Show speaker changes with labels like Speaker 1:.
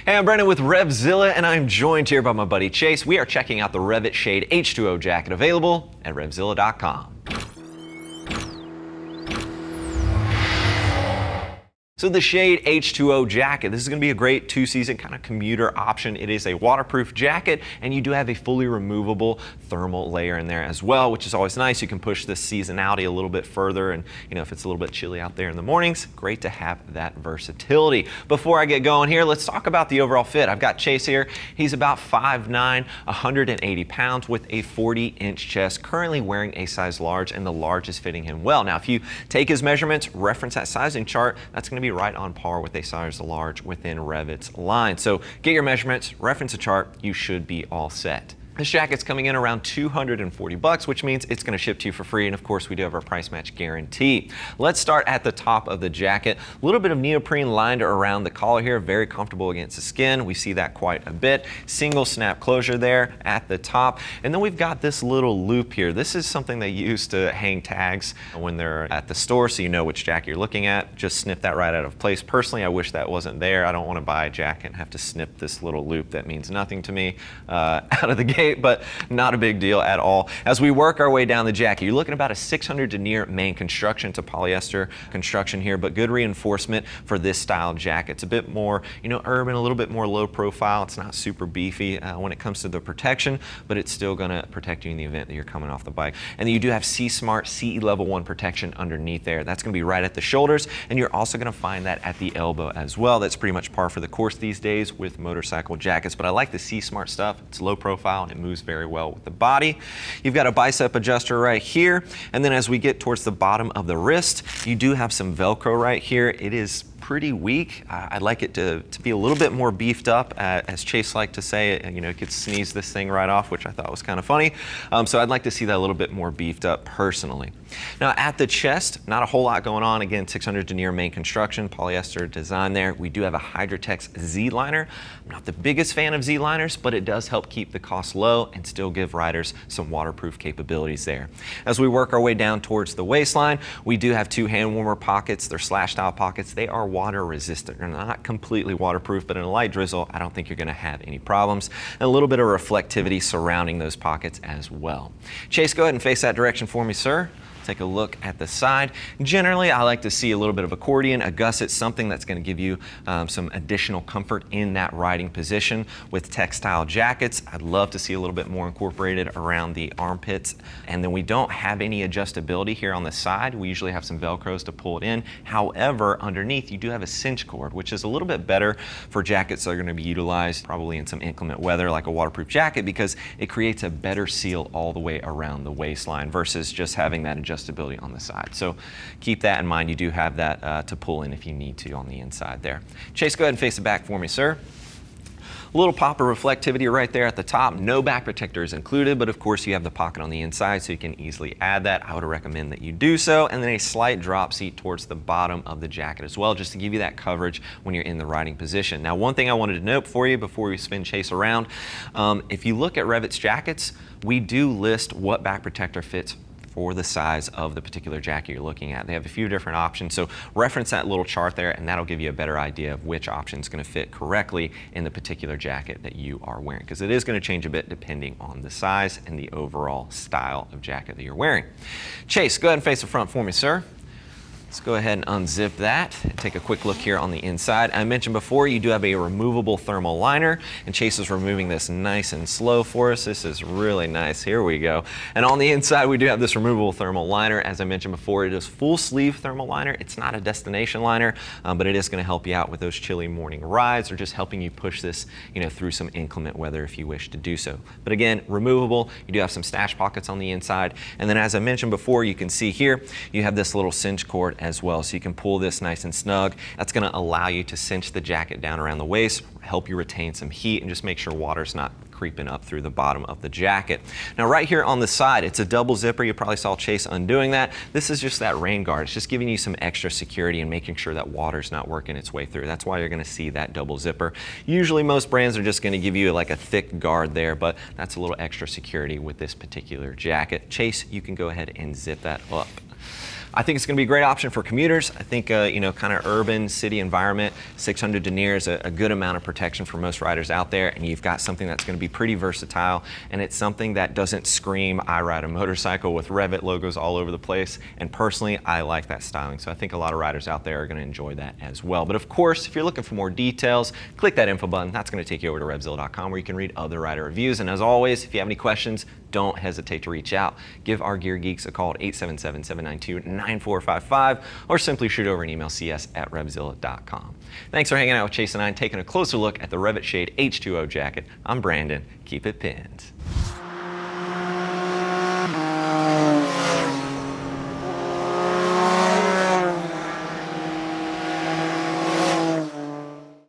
Speaker 1: Hey, I'm Brandon with RevZilla, and I'm joined here by my buddy Chase. We are checking out the REV'IT Shade H2O Jacket, available at RevZilla.com. So the Shade H2O Jacket, this is going to be a great two-season kind of commuter option. It is a waterproof jacket, and you do have a fully removable thermal layer in there as well, which is always nice. You can push this seasonality a little bit further, and if it's a little bit chilly out there in the mornings, great to have that versatility. Before I get going here, let's talk about the overall fit. I've got Chase here. He's about 5'9", 180 pounds with a 40-inch chest, currently wearing a size large, and the large is fitting him well. Now, if you take his measurements, reference that sizing chart, that's going to be right on par with a size large within REV'IT's line. So get your measurements, reference a chart, you should be all set. This jacket's coming in around $240, which means it's going to ship to you for free, and of course we do have our price match guarantee. Let's start at the top of the jacket. A little bit of neoprene lined around the collar here, very comfortable against the skin. We see that quite a bit. Single snap closure there at the top, and then we've got this little loop here. This is something they use to hang tags when they're at the store, so you know which jacket you're looking at. Just snip that right out of place. Personally, I wish that wasn't there. I don't want to buy a jacket and have to snip this little loop that means nothing to me out of the gate, but not a big deal at all. As we work our way down the jacket, you're looking about a 600 denier main construction. It's a polyester construction here, but good reinforcement for this style jacket. It's a bit more, urban, a little bit more low profile. It's not super beefy when it comes to the protection, but it's still going to protect you in the event that you're coming off the bike. And then you do have Seesmart CE Level 1 protection underneath there. That's going to be right at the shoulders, and you're also going to find that at the elbow as well. That's pretty much par for the course these days with motorcycle jackets, but I like the Seesmart stuff. It's low profile and it moves very well with the body. You've got a bicep adjuster right here, and then as we get towards the bottom of the wrist, you do have some Velcro right here. It is pretty weak. I'd like it to be a little bit more beefed up, as Chase liked to say. It could sneeze this thing right off, which I thought was kind of funny. So I'd like to see that a little bit more beefed up personally. Now at the chest, not a whole lot going on. Again, 600 denier main construction, polyester design there. We do have a Hydrotex Z liner. I'm not the biggest fan of Z liners, but it does help keep the cost low and still give riders some waterproof capabilities there. As we work our way down towards the waistline, we do have two hand warmer pockets. They're slash style pockets. They are water resistant. They're not completely waterproof, but in a light drizzle, I don't think you're going to have any problems. And a little bit of reflectivity surrounding those pockets as well. Chase, go ahead and face that direction for me, sir. Take a look at the side. Generally, I like to see a little bit of accordion, a gusset, something that's going to give you some additional comfort in that riding position. With textile jackets, I'd love to see a little bit more incorporated around the armpits. And then we don't have any adjustability here on the side. We usually have some Velcros to pull it in. However, underneath, you do have a cinch cord, which is a little bit better for jackets that are going to be utilized probably in some inclement weather, like a waterproof jacket, because it creates a better seal all the way around the waistline versus just having that adjustability on the side. So keep that in mind. You do have that to pull in if you need to on the inside there. Chase, go ahead and face the back for me, sir. A little pop of reflectivity right there at the top. No back protector is included, but of course you have the pocket on the inside, so you can easily add that. I would recommend that you do so. And then a slight drop seat towards the bottom of the jacket as well, just to give you that coverage when you're in the riding position. Now, one thing I wanted to note for you before we spin Chase around, if you look at REV'IT's jackets, we do list what back protector fits for the size of the particular jacket you're looking at. They have a few different options, so reference that little chart there, and that'll give you a better idea of which option is going to fit correctly in the particular jacket that you are wearing, because it is going to change a bit depending on the size and the overall style of jacket that you're wearing. Chase, go ahead and face the front for me, sir. Let's go ahead and unzip that and take a quick look here on the inside. I mentioned before, you do have a removable thermal liner, and Chase is removing this nice and slow for us. This is really nice. Here we go. And on the inside, we do have this removable thermal liner. As I mentioned before, it is full sleeve thermal liner. It's not a destination liner, but it is going to help you out with those chilly morning rides, or just helping you push this, through some inclement weather if you wish to do so. But again, removable. You do have some stash pockets on the inside. And then as I mentioned before, you can see here, you have this little cinch cord as well, so you can pull this nice and snug. That's going to allow you to cinch the jacket down around the waist, help you retain some heat, and just make sure water's not creeping up through the bottom of the jacket. Now right here on the side, it's a double zipper. You probably saw Chase undoing that. This is just that rain guard. It's just giving you some extra security and making sure that water's not working its way through. That's why you're going to see that double zipper. Usually most brands are just going to give you like a thick guard there, but that's a little extra security with this particular jacket. Chase, you can go ahead and zip that up. I think it's going to be a great option for commuters. I think, you know, kind of urban city environment, 600 denier is a good amount of protection for most riders out there, and you've got something that's going to be pretty versatile, and it's something that doesn't scream, I ride a motorcycle with REV'IT logos all over the place, and personally, I like that styling, so I think a lot of riders out there are going to enjoy that as well. But of course, if you're looking for more details, click that info button. That's going to take you over to RevZilla.com where you can read other rider reviews, and as always, if you have any questions, don't hesitate to reach out. Give our Gear Geeks a call at 877-792-9455 or simply shoot over an email, cs@RevZilla.com. Thanks for hanging out with Chase and I and taking a closer look at the REV'IT Shade H2O Jacket. I'm Brandon. Keep it pinned.